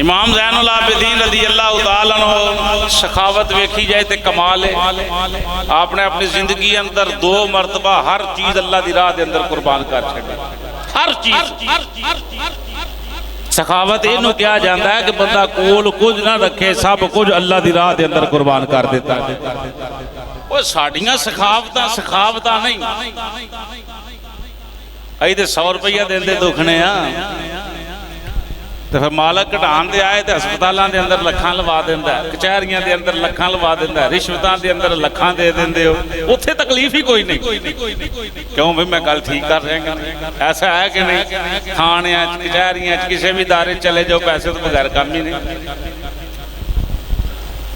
امام زین العابدین رضی اللہ تعالیٰ عنہ سخاوت ویکھی جائے تے کمال ہے۔ آپ نے اپنی زندگی اندر 2 مرتبہ ہر چیز اللہ دی راہ دے اندر قربان کر چھڑی، ہر چیز۔ سخاوت اینو کیا جاندا ہے کہ بندہ کول کچھ نہ رکھے، سب کچھ اللہ دی راہ دے اندر قربان کر دیتا ہے۔ وہ ساڑیاں سخاوتاں نہیں، ائی تے 100 روپیہ دیندے دکھنے ہاں تو پھر مالک کٹان دے آئے تو ہسپتالاں دے اندر لکھاں لوا دیندہ ہے، کچہریاں دے اندر لکھاں لوا دیندہ ہے، رشوتاں دے اندر لکھاں دے دیندے ہو، اتھے تکلیف ہی کوئی نہیں۔ کیوں بھی میں کل ٹھیک کر رہے ہیں، ایسا ہے کہ نہیں؟ کھانے کچہریاں کسی بھی دارے چلے جو پیسے تو بغیر کام ہی نہیں۔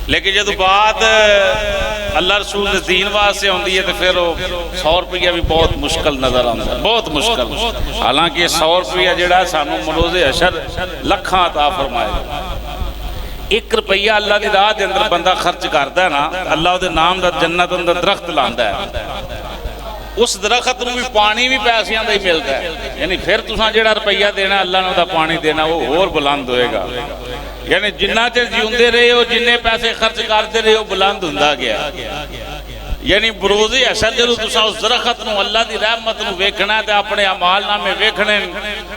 لیکن جب بات اللہ رسول دین واسطے ہوندی ہے تو پھر 100 روپیہ بھی بہت مشکل نظر آتا ہے، بہت مشکل۔ حالانکہ 100 روپیہ جڑا سانو مروز حشر لکھاں عطا فرمائے گا۔ 1 روپیہ اللہ دی راہ دے اندر بندہ خرچ کردا ہے نا، اللہ دے نام دا جنت اندر درخت لاندا ہے، اس درخت نو بھی پانی بھی پیسیاں دا ہی ملتا ہے۔ یعنی پھر تساں جڑا روپیہ دینا اللہ نے دا پانی دینا وہ اور بلند ہوئے گا۔ یعنی جنہ چر جیوندے رہے ہو، جننے پیسے خرچ کرتے رہے ہو، بلند ہوندا گیا۔ یعنی بروز حشر جدوں تساں اس درخت نو اللہ دی رحمت نو ویکھنا ہے تے اپنے اعمال نامے ویکھنے،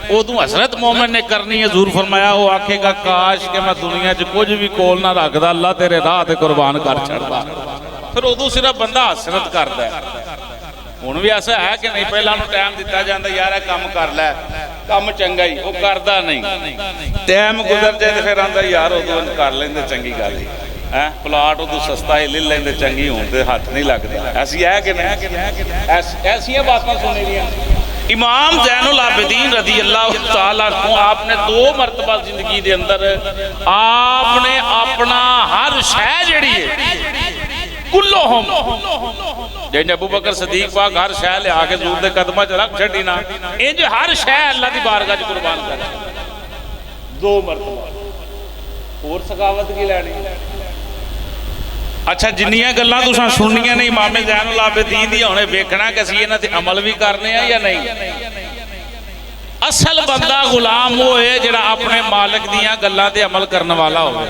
اودوں حسرت مومن نے کرنی ہے۔ حضور فرمایا وہ آکھے گا کاش کہ میں دنیا چ کچھ بھی کول نہ رکھدا، اللہ تیرے راہ تے قربان کر چھڑدا۔ پھر اودوں صرف بندہ حسرت کردا ہے۔ ہن بھی ایسا ہے کہ نہیں، پہلا نو ٹائم دیتا جاندا یار اے کام کر لے، کام چنگا ہی، وہ کردا نہیں۔ ٹائم گزر جائے تے پھر آندا یار اودوں کر لیندے چنگی گل ہی، پلاٹ ادو سستا ہی لے لیندے چنگی ہون تے ہاتھ نہیں لگدی۔ ایسی ہے کہ نہیں؟ ایسی باتاں سنی دیاں۔ امام زین العابدین رضی اللہ تعالیٰ عنہ آپ نے 2 مرتبہ زندگی دے اندر آپ نے اپنا ہر شے جڑی ہے کلہم، جن ابو بکر صدیق پاک ہر شے لے آ کے حضور دے قدمہ چ رکھ چھڈی نا، انج ہر شے اللہ دی بارگاہ چ قربان کر 2 مرتبہ۔ اور سخاوت کی لینی؟ اچھا جنیاں گلاں تساں سننیاں نہیں امام زین العابدین دی، ہن ویکھنا کہ اسی انہاں تے عمل بھی کرنے ہیں یا نہیں۔ اصل بندہ غلام وہ ہے جڑا اپنے مالک دیاں گلاں تے عمل کرنے والا ہوئے،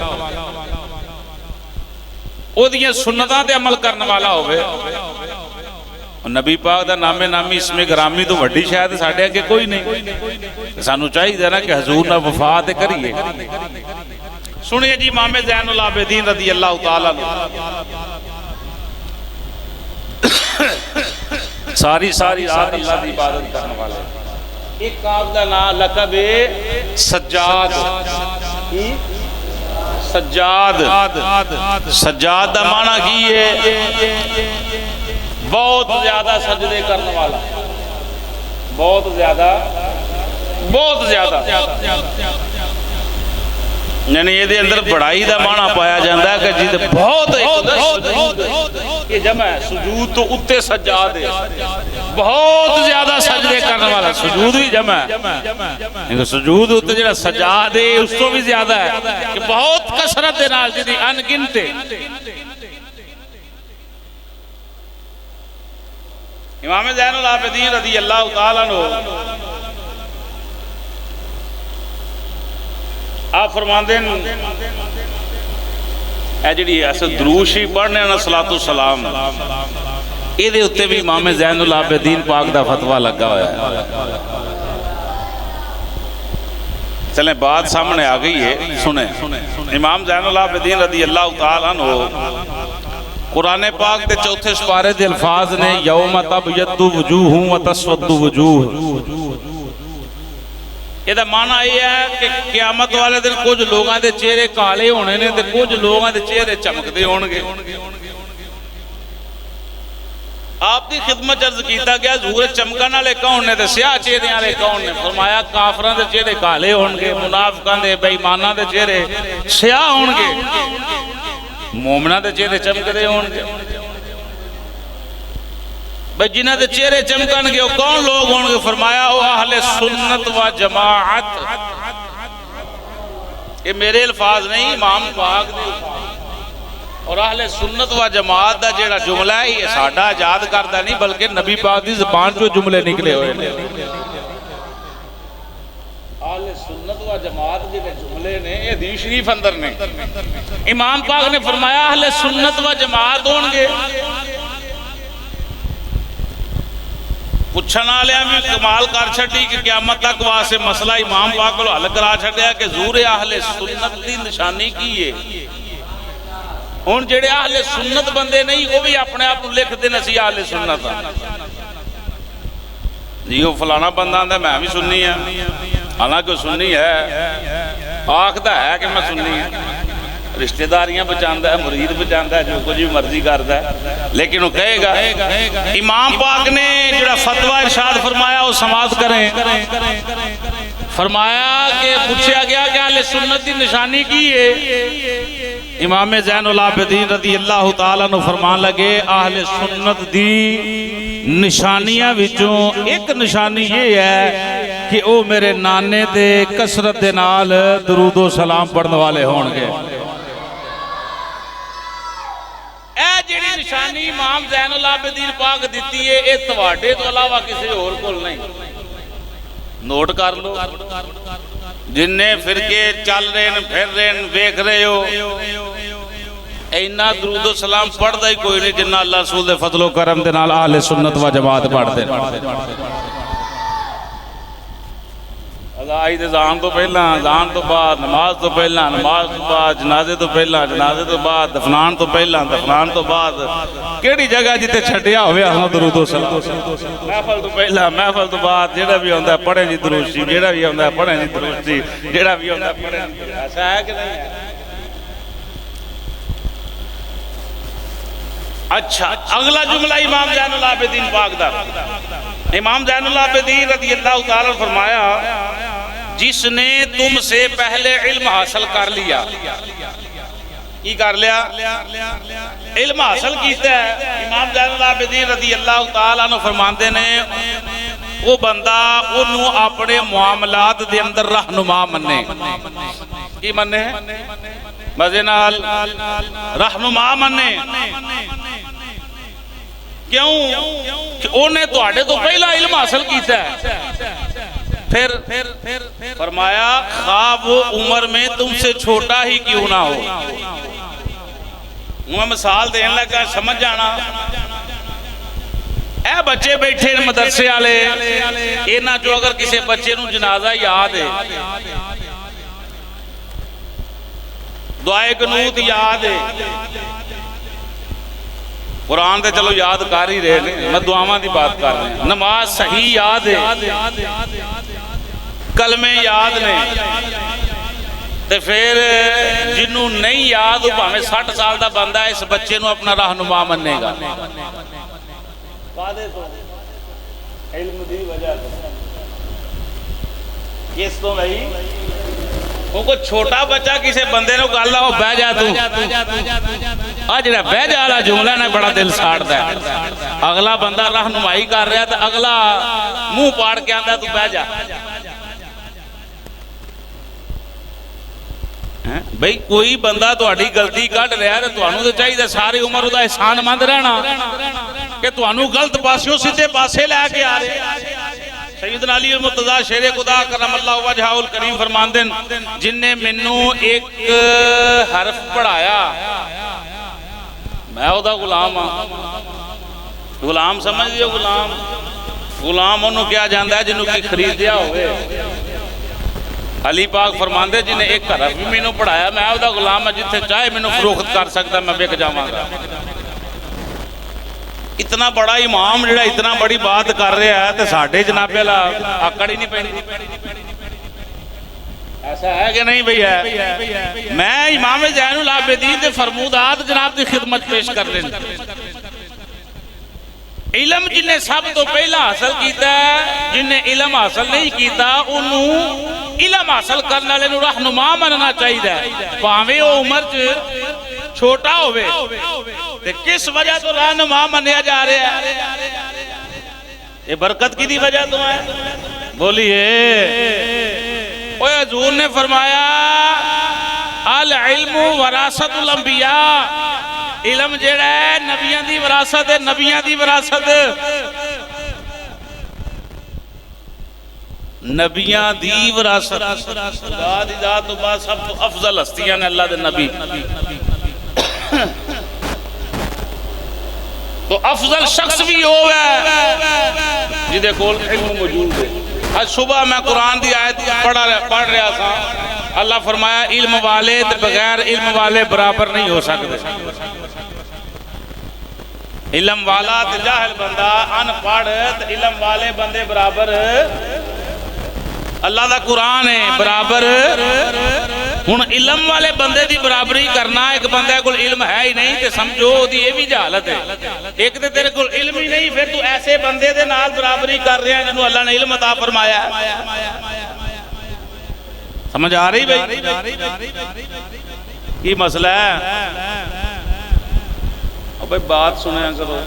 او دیاں سنتاں تے عمل کرنے والا ہوئے۔ نبی پاک دا نام نامی اسم گرامی تو وڈی شاید ساڈے اگے کوئی نہیں۔ سانو چاہیے نا کہ حضور نال وفا تے کریے۔ سنیے جی امام زین العابدین رضی اللہ تعالیٰ عنہ ساری رات اللہ دی عبادت کرنے والے۔ ایک آپ دا نام لقب ہے سجاد۔ سجاد دا معنی کی ہے بہت زیادہ سجدے کرنے والا، بہت زیادہ۔ یعنی یہ دے اندر بڑائی دا معنی پایا جاندہ ہے کہ جی بہت سجود، یہ جمع ہے سجود تو اتے سجاد ہے، بہت زیادہ سجدے کرنے والا۔ سجود بھی جمع ہے، سجود اتے جڑا سجاد ہے اس تو بھی زیادہ ہے کہ بہت کثرت دے نال جی انگنتے۔ امام زین العابدین رضی اللہ تعالیٰ عنہ آپ فرماندے ہیں اے جڑی ایسے دروشی پڑھنے نا صلاۃ السلام، اے دے اتے بھی امام زین العابدین پاک دا فتویٰ لگا ہوا ہے۔ چلیں بات سامنے آ گئی ہے، سنیں۔ امام زین العابدین رضی اللہ تعالیٰ عنہ قرآن پاک دے 4 سپارے دے الفاظ نے یوم تبیض وجوہ و تسود وجوہ۔ یہ دا معنی یہ ہے کہ قیامت والے دن کچھ لوگاں دے چہرے کالے ہونے نے تے کچھ لوگاں دے چہرے چمکدے ہونگے۔ آپ دی خدمت عرض کیتا گیا حضور چمکن والے کون نے تے سیاہ چہرے والے کون نے؟ فرمایا کافراں دے چہرے کالے ہونگے، منافقاں دے بے ایماناں دے چہرے سیاہ ہونگے، مومناں دے چہرے چمکدے ہونگے۔ بھئی جنہ دے چہرے چمکن گے وہ کون لوگ ہوں گے؟ فرمایا وہ اہل سنت و جماعت۔ یہ میرے الفاظ نہیں، امام پاک دے الفاظ۔ اور اہل سنت و جماعت دا جیڑا جملہ ہے یہ ساڈا ایجاد کردہ نہیں بلکہ نبی پاک دی زبان جو جملے نکلے ہوئے ہیں۔ اہل سنت و جماعت جڑے جملے نے یہ حدیث شریف اندر نے. امام پاک نے فرمایا اہل سنت و جماعت ہون گے. پوچھن والے بھی کمال کر چھڈی کہ قیامت تک واسطے مسئلہ امام پاک کو حل کرا چھڈیا کہ ظہور اہل سنت دی نشانی کی ہے. ہن جڑے اہل سنت بندے نہیں وہ بھی اپنے آپ لکھ دین اسی اہل سنت ہاں جی. وہ فلانا بندہ آندا میں بھی سنی ہاں، حالانکہ وہ سنی ہے، آکھدا ہے کہ میں سنی ہاں، رشتہ داریاں بچاندا ہے، مرید بچاندا ہے، جو کچھ بھی مرضی کردا ہے، لیکن وہ کہے گا. امام پاک نے جڑا فتویٰ ارشاد فرمایا وہ سماعت کریں. فرمایا کہ پوچھا گیا کہ اہل سنت دی نشانی کی ہے. امام زین العابدین رضی اللہ تعالیٰ نے فرمان لگے اہل سنت دی نشانیاں وچوں ایک نشانی یہ ہے کہ او میرے نانے دے کثرت دے نال درود و سلام پڑھنے والے ہون گے. اے جڑی نشانی امام زین العابدین پاک دیتی ہے اے تواڈے تو علاوہ کسی اور کول نہیں. نوٹ کر لو جننے فرقے چل رہے ہیں پھر رہے ہیں ویکھ رہے ہو اینا درود و سلام پڑھ دا ہی کوئی نہیں جنہ اللہ رسول دے فضل و کرم دے نال اہل سنت و جماعت پڑھ دے. ادائی دے زان تو پہلا، زان تو بعد، نماز تو پہلا، نماز تو بعد، جنازے تو پہلا، جنازے تو بعد، دفنان تو پہلا، دفنان تو بعد. کیڑی جگہ جتے چھٹیا ہوئے ہاں درود و سلام. محفل تو پہلا، محفل تو بعد، جیڑا بھی ہوندہ ہے پڑھیں جی درود شریف، جیڑا بھی ہوندہ ہے پڑھیں جی درود شریف، جیڑا بھی ہوندہ ہے پڑھیں جی. ایسا ہے کہ نہیں ہے؟ اچھا اگلا جملہ امام زین العابدین پاک دا. امام زین العابدین رضی اللہ تعالیٰ فرمایا جس نے تم سے پہلے علم حاصل کر لیا. کی کر لیا؟ علم حاصل کیتا ہے. امام زین العابدین رضی اللہ تعالیٰ نے فرماندے نے وہ بندہ انہوں اپنے معاملات دے اندر رہنما مننے. کی مننے؟ مزے نال رہنما مننے. کیوں کہ انہیں تو آڑے تو پہلا علم حاصل کیتا ہے. پھر فرمایا خواب وہ عمر میں تم سے چھوٹا ہی کیوں نہ ہو. میں مثال دین لگا سمجھ جانا. اے بچے بیٹھے مدرسے والے اینا جو اگر کسی بچے نو جنازہ یاد ہے، دعائے قنوت یاد ہے، قرآن دے چلو یاد کر ہی رہے ہیں، میں دعاواں دی بات کر رہے ہیں، نماز صحیح یاد ہے، کلمے یاد نے، تے پھر جنہوں نہیں یاد ہو ہمیں 60 سال دا بندہ ہے اس بچے نو اپنا رہنما مننے گا. علم دی وجہ کس تو نہیں کو چھوٹا بچہ کسی بندے نو گل ہو بہ جا تو جڑا بہ جا والا جملہ نے بڑا دل ساڑتا ہے. اگلا بندہ رہنمائی کر رہا ہے تو اگلا منہ پاڑ کے آندا تو بہ جا. بھئی کوئی بندہ تہاڈی غلطی کڈ رہا ہے تو تانوں تے چاہیے ساری عمر دا احسان مند رہنا کہ تانوں غلط پاسوں سیدھے پاسے لے کے آ رہے. سیدنا علی المرتضیٰ شیر خدا کرم اللہ وجہہ الکریم فرماندے جن نے منو ایک حرف پڑھایا میں او دا غلام ہاں. غلام سمجھ دیو غلام، غلام انہوں کیا جاندا ہے جنہوں کی خریدیا ہوئے. علی پاک فرماندے جن نے ایک حرف بھی منو پڑھایا میں او دا غلام ہے جتھے چاہے منو فروخت کر سکتا میں بک جاواں گا. اتنا بڑا امام جڑا اتنا بڑی بات کر رہا ہے تو ساڑھے جناب اللہ آکڑ ہی نہیں پہنی. ایسا ہے کہ نہیں بھئی ہے؟ میں امام زین العابدین دے فرمودات جناب دی خدمت پیش کر لیں. علم جن نے سب تو پہلا حاصل کیتا ہے، جن نے علم حاصل نہیں کیتا انہوں علم حاصل کرنا لے رہنما مننا چاہیے پاویں او عمر چھوٹا ہوئے. کس وجہ تو رہنما منیا جا رہا ہے؟ یہ برکت کی دی وجہ تو ہے. بولیے اوہ حضور نے فرمایا العلم وراثت الانبیاء. علم جڑا ہے نبیاں دی وراثت ہے، نبیاں دی وراثت. نبیاں دی وراثت خدا دی ذات تو بعد سب تو افضل ہستیاں نے اللہ دے نبی تو افضل شخص بھی ہوئے جدے کول علم موجود ہے. آج صبح میں قرآن دی آیت پڑھ رہا تھا. اللہ فرمایا علم والے بغیر علم والے برابر نہیں ہو سکتے. علم والا تے جاہل بندہ ان پڑھ تے علم والے بندے برابر اللہ دا قرآن ہے برابر. ہن علم والے بندے دی برابری کرنا ایک بندے کو علم ہے ہی نہیں تے سمجھو دی یہ بھی جہالت ہے. ایک تے تیرے کو علم ہی نہیں پھر تو ایسے بندے دے نال برابری کر رہے ہیں جنہوں اللہ نے علم عطا فرمایا ہے. سمجھ آ رہی بھائی کی مسئلہ ہے؟ اب بھائی بات سنیں کرو.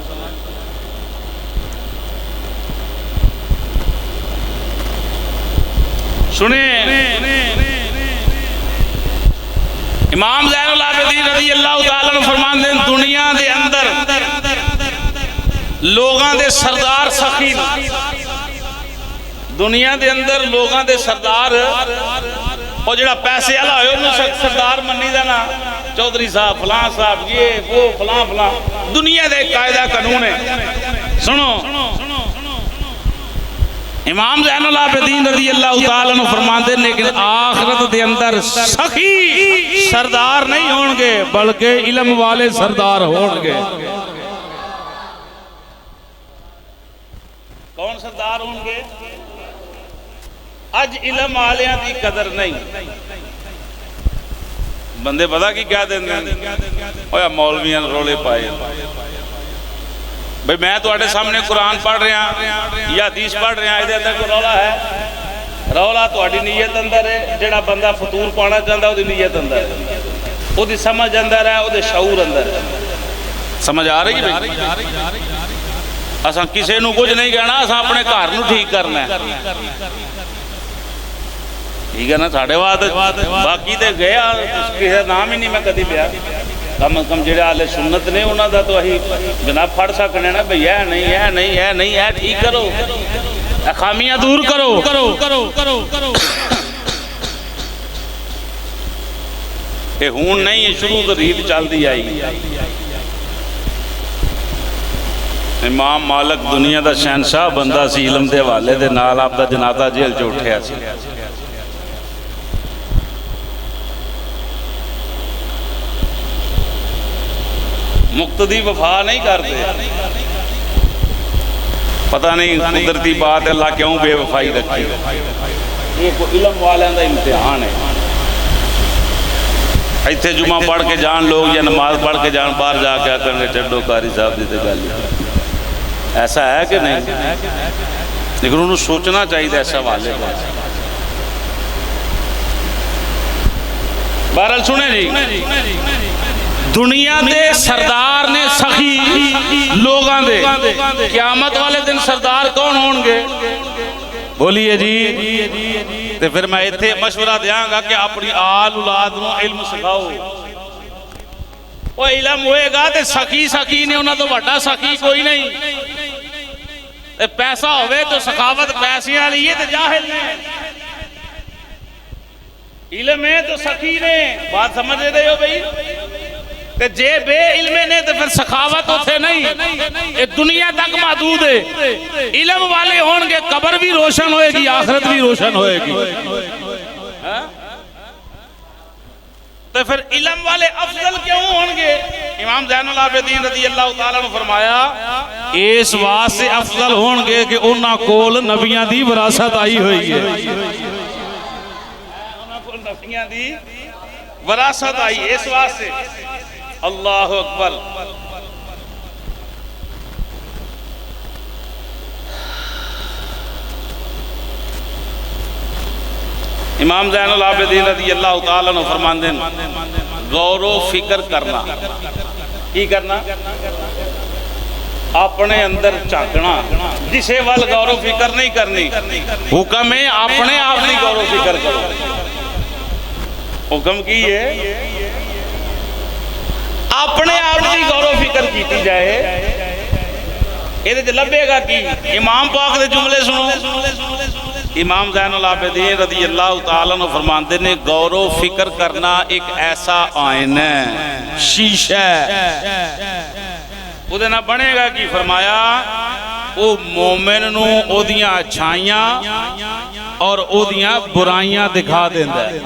سنیں امام زین العابدین رضی اللہ تعالیٰ عنہ فرماندے ہیں دنیا دے اندر لوگاں دے سردار سخی دنیا دے اندر لوگاں دے سردار اور جڑا پیسے اللہ ہوئے انہوں سردار منی دینا چودھری صاحب فلاں صاحب یہ وہ فلاں فلاں دنیا دے قاعدہ قانون ہے. سنو امام زین العابدین رضی اللہ تعالیٰ عنہ فرماندے لیکن آخرت دے اندر سخی سردار نہیں ہونگے بلکہ علم والے سردار ہونگے. کون سردار ہونگے؟ اج علم والیاں دی قدر نہیں. بندے پتا کی کیا دیں اوہ مولویاں رولے پائے بھئی میں تو آٹے سامنے قرآن پڑھ رہے ہیں یا حدیث پڑھ رہے ہیں ادھر اندر کوئی رولا ہے. رولا تو آٹی نیت اندر ہے. جڑا بندہ فطور پانا چاہتا ہے وہ دی نیت اندر ہے وہ دی سمجھ اندر ہے وہ دی شعور اندر ہے. سمجھ آ رہی بھئی اساں کسے نو کچھ نہیں کہنا اساں اپنے گھر نو ٹھیک کرنا ہے. ٹھیک ہے نا ساڑھے بات باقی تے گیا کسے نام ہی نہیں میں کدی لیا. کم از کم جڑے اہل سنت نے انہاں دا تو اہی جناب پڑھ سکنے نا بھئی ہے نہیں ہے نہیں ہے نہیں ہے ٹھیک کرو خامیاں دور کرو. اے ہون نہیں ہے شروع تو ریت چل دی آئی. امام مالک دنیا دا شہنشاہ بندہ سی علم دے والے دے نال آپ دا جنازہ جیل چ اٹھیا سی. مقتدی وفا نہیں کرتے. پتہ نہیں قدرتی بات ہے اللہ کیوں بے وفائی رکھی. یہ کوئی علم والوں کا امتحان ہے. ایتھے جمعہ پڑھ کے جان لوگ یا نماز پڑھ کے جان باہر جا کے کرنے چڈو قاری صاحب دی تے گل ایسا ہے کہ نہیں؟ لیکن انہوں سوچنا چاہیے ایسا والے کو. بہرحال سنیں جی دنیا دے سردار نے سخی لوگاں دے قیامت والے دن سردار کون ہونگے؟ بولیے جی. تے پھر میں ایتھے مشورہ دیاں گا کہ اپنی آل اولاد نو علم سکھاؤ. وہ علم ہوئے گا تے سخی نے انہاں تو وڈا سخی کوئی نہیں. پیسہ ہوئے تو سخاوت پیسیاں لیے تے جاہل نے. علم ہے تو سخی نے. بات سمجھ رہے ہو بھئی؟ تے جے بے علمے نے تو پھر سخاوت ہوتے نہیں. یہ دنیا تک محدود ہے. علم والے ہونگے قبر بھی روشن ہوئے گی آخرت بھی روشن ہوئے گی. تو پھر علم والے افضل کیوں ہونگے؟ امام زین العابدین رضی اللہ تعالیٰ نے فرمایا اس واسطے افضل ہونگے کہ انہاں کول نبیاں دی وراثت آئی ہوئی ہے. انہاں کول نبیاں دی وراثت آئی اس واسطے. اللہ اکبر. امام زین العابدین رضی اللہ تعالیٰ عنہ فرماندے غور و فکر کرنا. کی کرنا؟ اپنے اندر چاکنا. جسے وال غور و فکر نہیں کرنی. حکم ہے اپنے آپ نہیں غور و فکر کرو. حکم کی ہے اپنے آپ کی غور و فکر کیتی جائے. یہ لبے گا کی امام پاک دے جملے سنو امام زین العابدین رضی اللہ تعالیٰ عنہ فرماندے نے غور و فکر کرنا ایک ایسا آئین ہے، شیشہ وہ نہ بنے گا کی فرمایا وہ مومن نو او دیاں اچھائیاں اور او دیاں برائیاں دکھا دیندہ ہے۔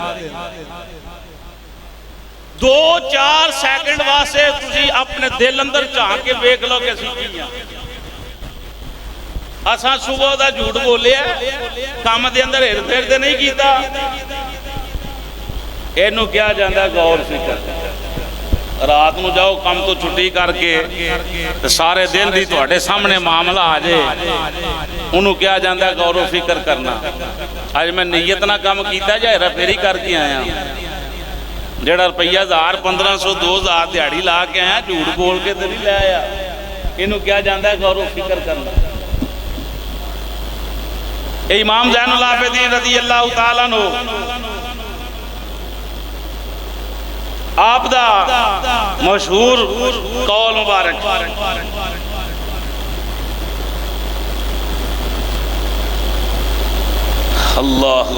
2-4 سیکنڈ واسے تسی اپنے دل اندر چاہ کے بیک لو کہ سیکھیاں اساں صبح دا جھوٹ بولے ہیں کام دے اندر ہر پھر دے نہیں کیتا اینو کیا جاندہ غور فکر رات نو جاؤ کم تو چھٹی کر کے سارے دن دی تواڈے سامنے معاملہ آ جائے انہوں کیا جاندہ غور و فکر کرنا آج میں نیت نہ کام کیتا جائے ہر پھر ہی کر کے آیا جڑا روپیہ 1000 1500 2000 دیہڑی لا کے آیا جھوٹ بول کے تو نہیں لے آیا انہوں کیا جاندہ غور و فکر کرنا۔ امام زین العابدین رضی اللہ تعالیٰ عنہ آپ دا مشہور قول مبارک اللہ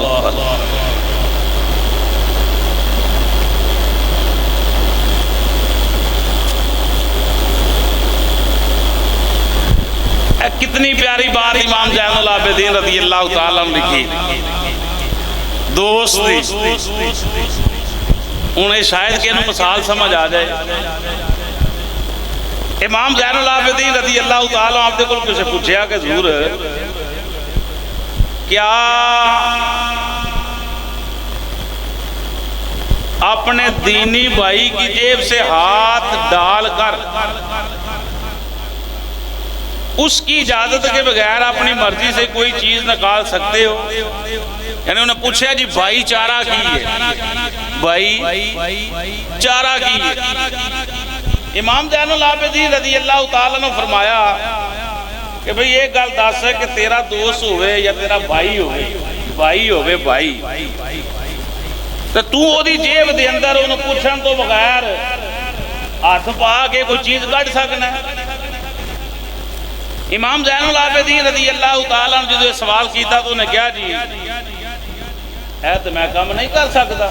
کتنی پیاری بات امام زین العابدین رضی اللہ تعالیٰ عنہ لکھی دوست دی انہیں شاید کہ انہوں مثال سمجھ آ جائے امام زین العابدین رضی اللہ تعالیٰ عنہ آپ دے کل کسے پوچھیا کہ ضرور کیا اپنے دینی بھائی کی جیب سے ہاتھ ڈال کر اس کی اجازت کے بغیر اپنی مرضی سے کوئی چیز نکال سکتے ہو؟ یعنی انہوں نے پوچھا جی بھائی چارہ کی ہے بھائی چارہ کی ہے امام زین العابدین رضی اللہ تعالیٰ نے فرمایا کہ بھئی یہ گل دس ہے کہ تیرا دوست ہوئے یا تیرا بھائی ہوئے تو وہ دی جیب دے اندر انہوں پوچھن تو بغیر ہاتھ پا کے کوئی چیز کٹ سکنا ہے؟ امام زین العابدین رضی اللہ تعالیٰ نے جو سوال کیتا تو انہیں کیا جی ہے تو میں کام نہیں کر سکتا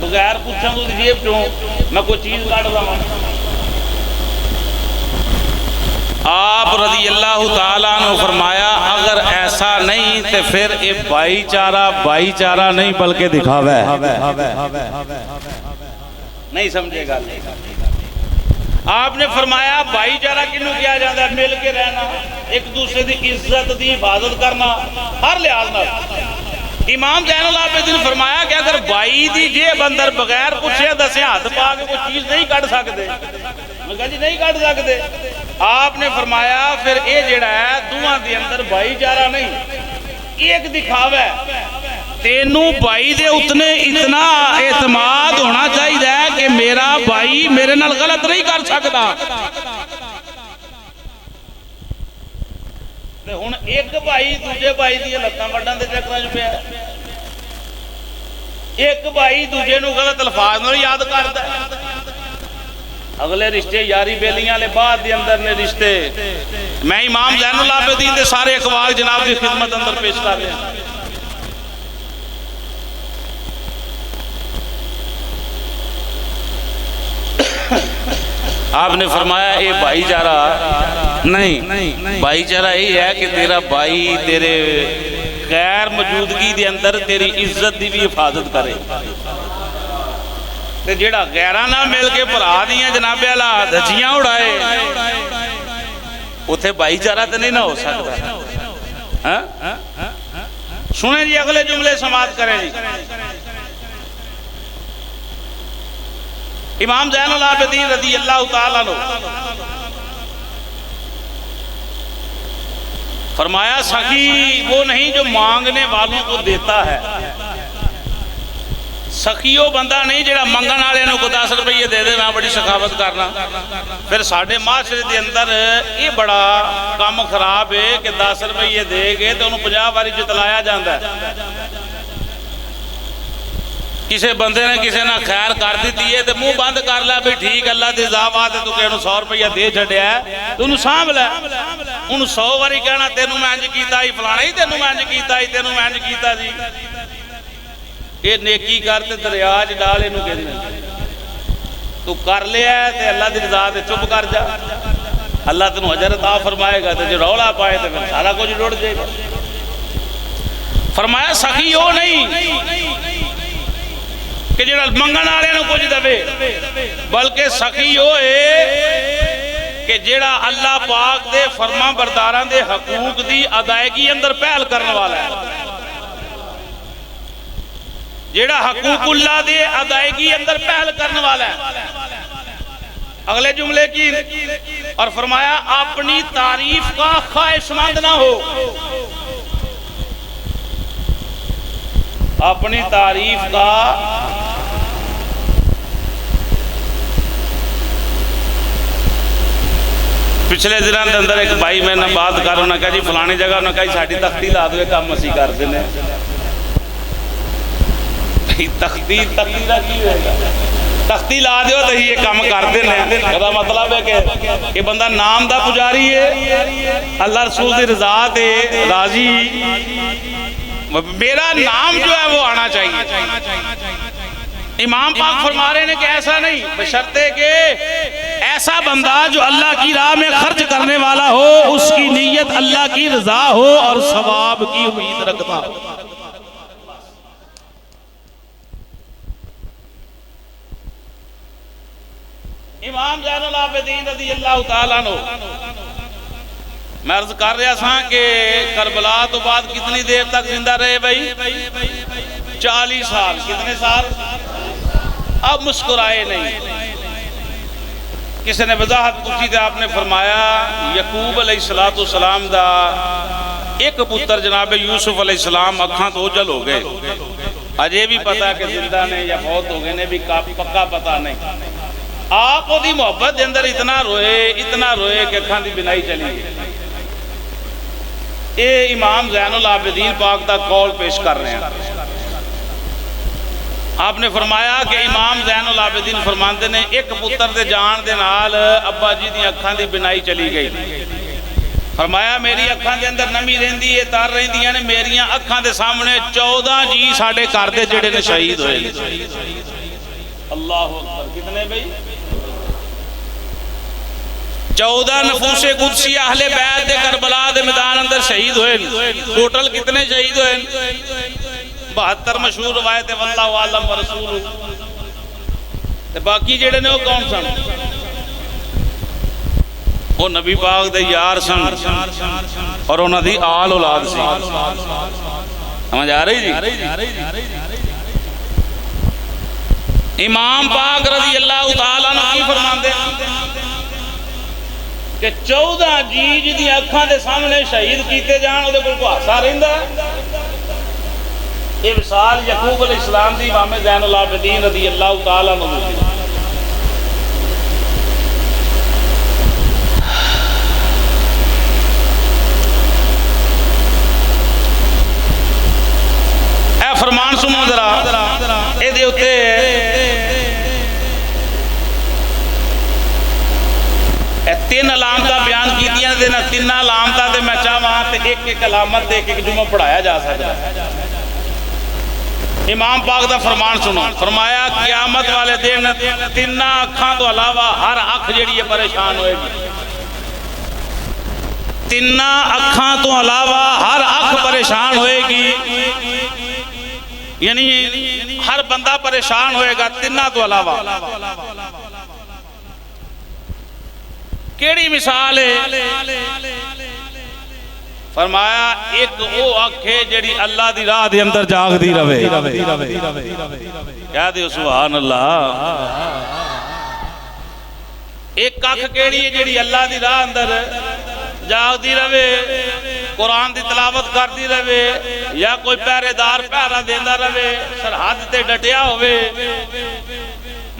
بغیر پوچھیں تو جیب چوں میں کوئی چیز کٹ رہا ہوں۔ آپ رضی اللہ تعالیٰ نے فرمایا اگر ایسا نہیں تو پھر یہ بھائی چارہ نہیں بلکہ دکھاوا ہے نہیں سمجھے گا آپ نے فرمایا بھائی چارہ کنوں کیا جاتا ہے مل کے رہنا ایک دوسرے دی عزت دی حفاظت کرنا ہر لحاظ نہ امام زین العابدین نے فرمایا کہ اگر بھائی دی جیب اندر بغیر پوچھے دسے ہاتھ پا کے کوئی چیز نہیں کٹ سکتے میں کہا جی نہیں کٹ سکتے آپ نے فرمایا پھر اے جڑا ہے دوہاں دی اندر بھائی چارہ نہیں ایک دکھاوا ہے تینوں بھائی دے اتنا اعتماد ہونا چاہیے کہ میرا بھائی میرے نال غلط نہیں کر سکتا ہن ایک بھائی دوجے بھائی دی لتاں وڈاں دے چکراں وچ پیا ایک بھائی دوجے نو غلط الفاظ نال یاد کردا ہے اگلے رشتے یاری بیلیاں لے بعد دے اندر نے رشتے میں امام زین العابدین دے سارے اقوال جناب دی خدمت اندر پیش کر رہے ہیں آپ نے فرمایا اے بھائی چارہ نہیں بھائی چارہ یہ ہے کہ تیرا بھائی تیرے غیر موجودگی دے اندر تیری عزت دی بھی حفاظت کرے تے جیڑا غیرہ نہ مل کے بھرا دیاں جناب اعلیٰ دھجیاں اڑائے اتھے بھائی چارہ تے نہیں نہ ہو سکتا سنیں جی اگلے جملے سماعت کریں جی امام زین العابدین رضی اللہ تعالیٰ عنہ فرمایا سخی وہ نہیں جو مانگنے والوں کو دیتا ہے سخی وہ بندہ نہیں جڑا منگن والے کو 10 روپے دے دے میں بڑی سخاوت کرنا پھر ساڈے معاشرے دے اندر یہ بڑا کام خراب ہے کہ 10 روپے دے گے تو انہوں 50 باری جتلایا جاندہ ہے کسی بندے نے کسی نہ خیر کر دیتی ہے تو منہ بند کر لیا بھی ٹھیک اللہ دی رضا واسطے تو کہے 100 روپیہ دے چھڈیا ہے تو انہوں سانبھ لے انہوں 100 واری کہنا تینوں میں انج کیتا ہی فلانا ہی تینوں میں انج کیتا ہی تینوں میں انج کیتا جی یہ نیکی کرتے دریا وچ ڈال اینوں کہندے تو کر لیا ہے تے اللہ دی رضا تے چپ کر جا اللہ تینوں اجر عطا فرمائے گا تے جو رولا پائے تے پھر سارا کچھ ڈوڑ جائے گا فرمایا سخی وہ نہیں کہ جڑا منگن والے نوں کچھ دے بلکہ سخی وہ ہے کہ جڑا اللہ پاک دے فرما برداراں دے حقوق دی ادائیگی اندر پہل کرنے والا ہے جڑا حقوق اللہ دے ادائیگی اندر پہل کرنے والا ہے اگلے جملے کی اور فرمایا اپنی تعریف کا خواہش مند نہ ہو اپنی تعریف کا پچھلے دنوں کے اندر ایک بھائی میں نے بات کر انہوں نے کہا جی فلانی جگہ انہوں نے کہا ساڑی تختی لا دو کام اسی کر دینے تختی دا کی ہوئے گا تختی لا دیو تو یہ کام کر دینے کہتا مطلب ہے کہ بندہ نام دا پجاری ہے اللہ رسول دی رضا دے راضی میرا نام جو ہے وہ آنا چاہیے امام پاک فرما رہے ہیں کہ ایسا نہیں بشرطے کہ ایسا بندہ جو اللہ کی راہ میں خرچ کرنے والا ہو اس کی نیت اللہ کی رضا ہو اور ثواب کی امید رکھتا ہو امام زین العابدین رضی اللہ تعالیٰ عنہ میں عرض کر رہا تھا کہ کربلا تو بعد کتنی دیر تک زندہ رہے بھائی 40 سال کتنے سال اب مسکرائے نہیں کسی نے وضاحت پوچھی تھی آپ نے فرمایا یعقوب علیہ السلام دا ایک پتر جناب یوسف علیہ السلام اکھاں تو اوجل ہو گئے اجے بھی پتا کہ زندہ نے یا فوت ہو گئے نے بھی پکا پتا نہیں آپ دی محبت دے اندر اتنا روئے کہ اکھاں دی بینائی چلی گئی اے امام زین العابدین پاک دا قول پیش کر رہے ہیں آپ نے فرمایا کہ امام زین العابدین فرماندے نے ایک پتر دے جان دے نال ابا جی دی اکھاں دی بینائی چلی گئی فرمایا میری اکھاں دے اندر نمی رہندی ہے تار رہندیاں نے میریاں اکھاں دے سامنے 14 جی ساڑھے کار دے جڑے نے شہید ہوئے اللہ اکبر کتنے بھئی 14 نفوس قدسی اہل بیت دے کربلا دے میدان اندر شہید ہوئے ٹوٹل کتنے شہید ہوئے 72 مشہور روایت ہے واللہ عالم ورسول باقی جڑے نے وہ کون سن وہ نبی پاک دے یار سن اور انہاں دی آل اولاد سی سمجھ آ رہی جی امام پاک رضی اللہ تعالیٰ عنہ کی فرماندے کہ 14 جی جدی اکھاں دے سامنے شہید کیتے جان وہ کوئی حادثہ رہندا ہے یہ مثال یعقوب علیہ السلام دی امام زین العابدین رضی اللہ تعالیٰ عنہ اے فرمان سنو ذرا اے دے اتے تین علامتہ بیان کی دیا دینا تین علامتہ دے میں چاہ وہاں تے ایک علامت دے ایک جمعہ پڑھایا جا سکتا ہے امام پاک دا فرمان سنو فرمایا قیامت والے دن تین اکھاں تو علاوہ ہر اکھ جڑی پریشان ہوئے گی تین اکھاں تو علاوہ ہر اکھ پریشان ہوئے گی یعنی ہر بندہ پریشان ہوئے گا تین تو علاوہ کیڑی مثال ہے فرمایا ایک وہ اکھ ہے جڑی اللہ دی راہ دے اندر جاگ دی رہے کیا دیو سبحان اللہ ایک اکھ کیڑی ہے جڑی اللہ دی راہ اندر جاگ دی رہے قرآن دی تلاوت کر دی رہے یا کوئی پہرے دار پہرا دیندہ رہے سرحد تے ڈٹیا ہوئے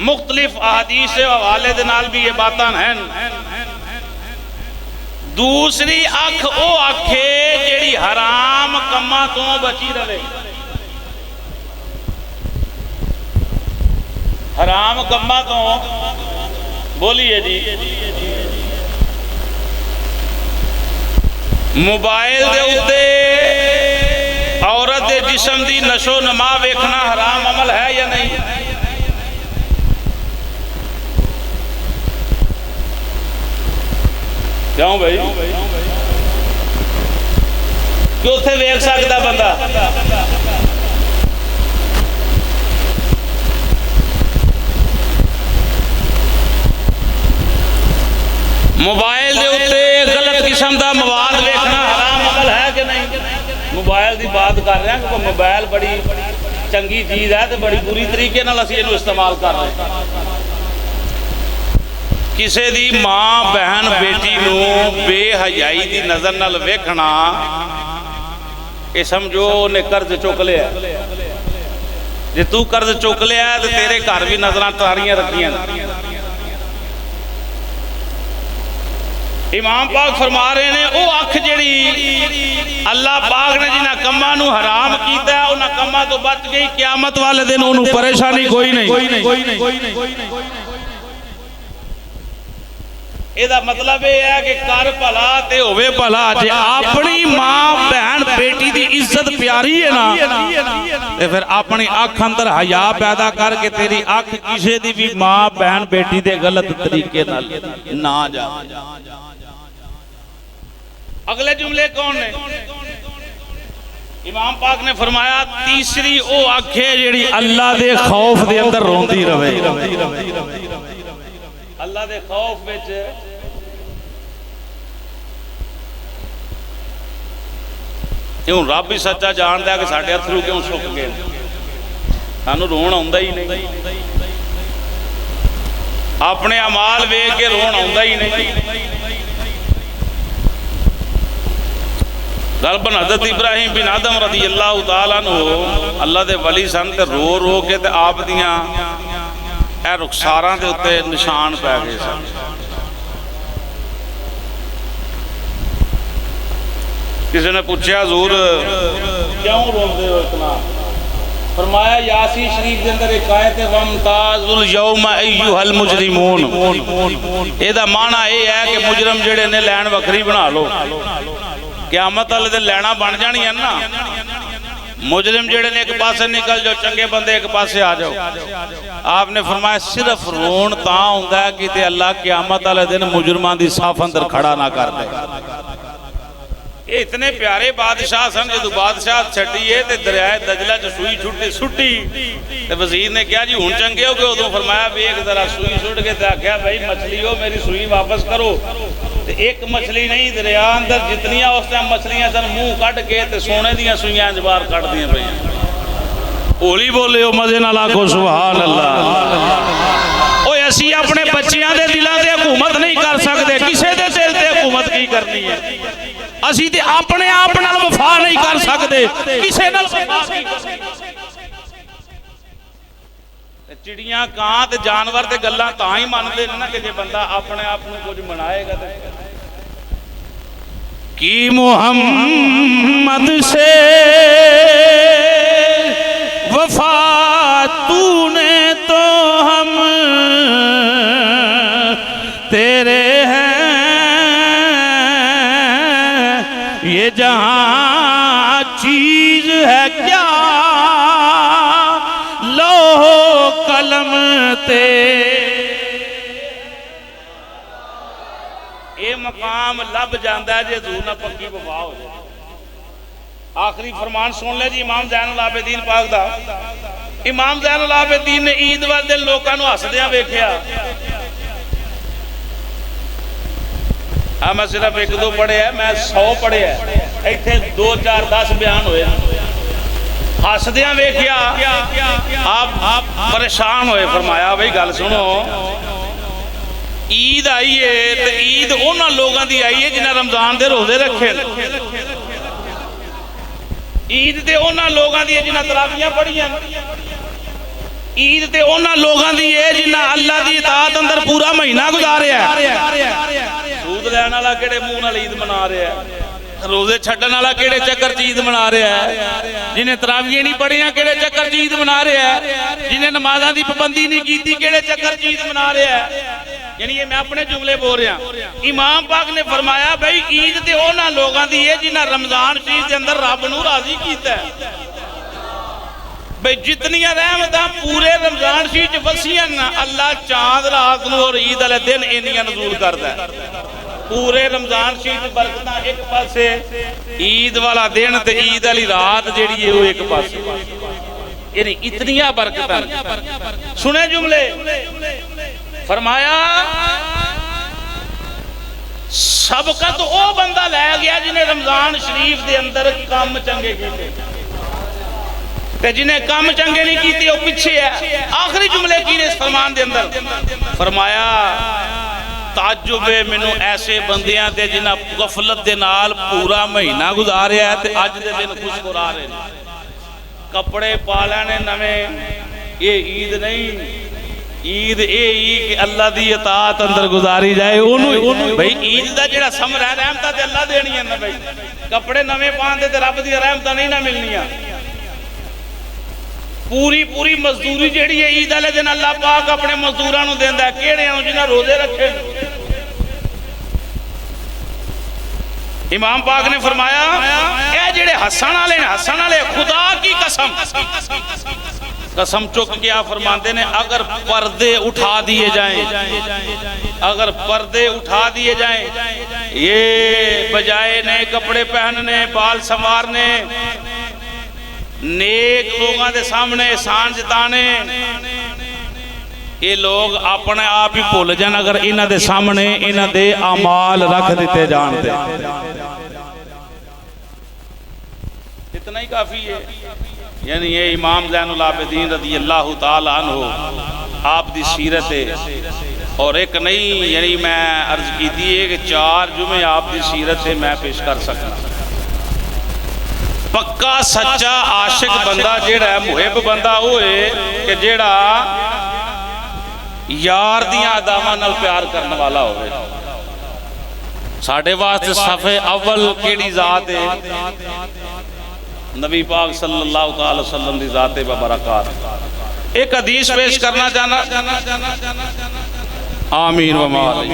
مختلف احادیث و حوالے دے نال بھی یہ باتاں ہیں دوسری اکھ او اکھے جیڑی حرام کما تو بچی رہے حرام کما تو بولیے جی موبائل دے اتے عورت دے جسم دی نشو نما ویکھنا حرام عمل ہے یا نہیں؟ کیوں بھائی کیوں تھے ویکھ سکتا بندہ؟ موبائل دے اتے غلط قسم دا مواد ویکھنا حرام عمل ہے کہ نہیں؟ موبائل دی بات کر رہے ہیں کہ موبائل بڑی چنگی چیز ہے تو بڑی بری طریقے نال اسی اینو استعمال کر رہے ہیں. کسے دی ماں بہن بیٹی نو بے حیائی دی نظر نال ویکھنا کہ سمجھو نے قرض چک لیا. جے تو قرض چک لیا تو تیرے گھر بھی نظراں تاریاں رکھیاں. امام پاک فرما رہے ہیں او اکھ جڑی اللہ پاک نے جنہاں کماں نو حرام کیتا ہے انہاں کماں تو بچ گئی قیامت والے دن انہوں پریشانی کوئی نہیں. ایدہ مطلب یہ ہے کہ کر بھلا تے ہوئے بھلا. جے اپنی ماں بہن بیٹی دی عزت پیاری ہے نا تے پھر اپنی اکھ اندر حیا پیدا کر کے تیری اکھ کسے دی بھی ماں بہن بیٹی دے غلط طریقے نہ جا. اگلے جملے کون نے؟ امام پاک نے فرمایا تیسری او اکھ ہے جیڑی اللہ دے خوف دے اندر روندی رہے. اللہ دے خوف وچ کیوں رب بھی سچا جاندا ہے کہ ساڈے اتھرو کیوں سک گئے. سانوں رون آوندا ہی نہیں. اپنے اعمال ویکھ کے رون آوندا ہی نہیں. غالباً حضرت ابراہیم بن آدم رضی اللہ تعالیٰ عنہ اللہ دے ولی سن تے رو رو کے تے آپ دیاں اے رخساراں دے اتے نشان پہ گئے سن. کسی نے پوچھا حضور کیوں روندے ہو اتنا؟ فرمایا یاسی شریف دے اندر ایک آیت ہے وَامْتَازُ الْيَوْمَ أَيُّهَا الْمُجْرِمُونَ. ایدہ معنی یہ ہے کہ مجرم جڑے نے لین وکری بنا لو. قیامت والے دن لینا بن جانی ہے نا. مجرم جڑے نے ایک پاسے نکل جو چنگے بندے ایک پاسے آ جاؤ. آپ نے فرمایا صرف رون تاں ہوندا ہے کہ تے اللہ قیامت والے دن مجرمان دی صاف اندر کھڑا نہ کر دے. یہ اتنے پیارے بادشاہ سن جدو بادشاہ چھٹی ہے تے دریائے دجلہ جو سوئی چھٹی تے وزیر نے کیا جی ہون چنگے ہو گئے ادھوں فرمایا بھی ایک ذرا سوئی چھٹ کے تے آکھیا بھائی مچھلی ہو میری سوئی واپس کرو. ایک مچھلی نہیں دریا اندر جتنیاں اس ٹائم مچھلیاں سن منہ کٹ کے تے سونے دیاں سوئیاں جبار کٹ دیاں پہ. اولی بولے ہو مزے نہ لاکھو سبحان اللہ. اوہ اسی اپنے بچیاں دے دلہ دے حکومت نہیں کر سکتے. کسے دے دل دے حکومت کی کرنی ہے؟ اسی تے اپنے آپ نال وفا نہیں کر سکتے. کسے نال وفا نہیں کر سکتے. چڑیاں کان تے جانور تے گلاں تاں ہی مان دے نا کہ جے بندہ اپنے آپ کو کچھ منائے گا تے کی محمد سے وفا تو نے تو ہم تیرے ہیں. یہ جہاں چیز ہے کیا قلم تے. اے مقام لب جاندہ ہے جے حضور نہ پکی وفا ہو جائے. آخری فرمان سن لے جی امام زین العابدین پاک دا. امام زین العابدین نے عید والے دن لوکاں نو ہسدیاں ویکھیا. میں صرف ایک دو پڑھے ہیں میں 100 پڑھے ہیں ایتھے 2 4 10 بیان ہوئے. ہسدیاں ویکھیا آپ پریشان ہوئے. فرمایا بھئی گل سنو عید آئی ہے تو عید انہاں لوگاں دی آئی ہے جنہاں رمضان دے روزے رکھے. عید تے انہاں لوگاں دی ہے جنہاں تراویحاں پڑھیاں. عید تے انہاں لوگاں دی ہے جنہاں اللہ دی اطاعت اندر پورا مہینہ گزاریا ہے. سود لینا والا کیڑے منہ نال عید منا رہے ہیں. روزے چھڈن والا کیڑے چکر عید منا رہا ہے؟ جنہیں تراویح نہیں پڑھیاں کیڑے چکر عید منا رہا ہے؟ جنہیں نمازاں دی پابندی نہیں کیتی کیڑے چکر عید منا رہا ہے؟ یعنی یہ میں اپنے جملے بول رہا ہوں۔ امام پاک نے فرمایا بھائی عید تے انہاں لوگاں دی ہے جنہاں رمضان شریف دے اندر رب نو راضی کیتا ہے۔ بھئی جتنی رحمتاں پورے رمضان شریف وسیعاں اللہ چاند رات نو اور عید والے دن انیاں نزول کردا ہے۔ پورے رمضان شریف برکتاں ایک پاسے، عید والا دن تے عید والی رات جیڑی ہے وہ ایک پاسے، یعنی اتنیاں برکتاں۔ سنے جملے، فرمایا سبقت او بندہ لے گیا جنہیں رمضان شریف دے اندر کام چنگے کیتے، تے جنہیں کام چنگے نہیں کیتے وہ پیچھے ہے۔ آخری جملے کی نے اس فرمان دے اندر فرمایا تعجب ہے مینوں ایسے بندیاں تے جنہاں غفلت دے نال پورا مہینہ گزاریا ہے تے اج دے دن خوش کرا رہے ہیں، کپڑے پا لینے نویں۔ یہ عید نہیں، عید اے ہی کہ اللہ دی اطاعت اندر گزاری جائے۔ بھئی عید دا جڑا سمر ہے رحمتہ تے اللہ دینی ہے نا بھئی، کپڑے نویں پاندے تے رب دی رحمتہ نہیں نہ ملنی ہے۔ پوری مزدوری جیڑی ہے عید والے دن اللہ پاک اپنے مزدوراں نو دیندا ہے، کیڑے ہیں جنہاں روزے رکھے۔ امام پاک نے فرمایا اے جڑے ہسن والے ہیں، ہسن والے خدا کی قسم چک کے آپ فرماتے ہیں اگر پردے اٹھا دیے جائیں، اگر پردے اٹھا دیے جائیں، یہ بجائے نئے کپڑے پہننے، بال سنوارنے، نیک لوگاں دے سامنے احسان جتانے، یہ لوگ اپنے آپ ہی بھول جان اگر انہاں دے سامنے انہاں دے اعمال رکھ دیتے جانتے۔ اتنا ہی کافی ہے۔ یعنی یہ امام زین العابدین رضی اللہ تعالیٰ عنہ آپ دی سیرت ہے، اور ایک نہیں، یعنی میں عرض کی تھی کہ 4 جمعے آپ دی سیرت سے میں پیش کر سکتا۔ پکا سچا عاشق بندہ جیڑا ہے، محب بندہ ہوئے کہ جیڑا یار دیاں اداواں نال پیار کرنے والا ہوئے۔ ساڑھے واسطے صفحے اول کیڑی ذات ہے؟ نبی پاک صلی اللہ علیہ وسلم دی ذات ببرکات۔ ایک حدیث پیش کرنا چاہنا، آمین و مالک۔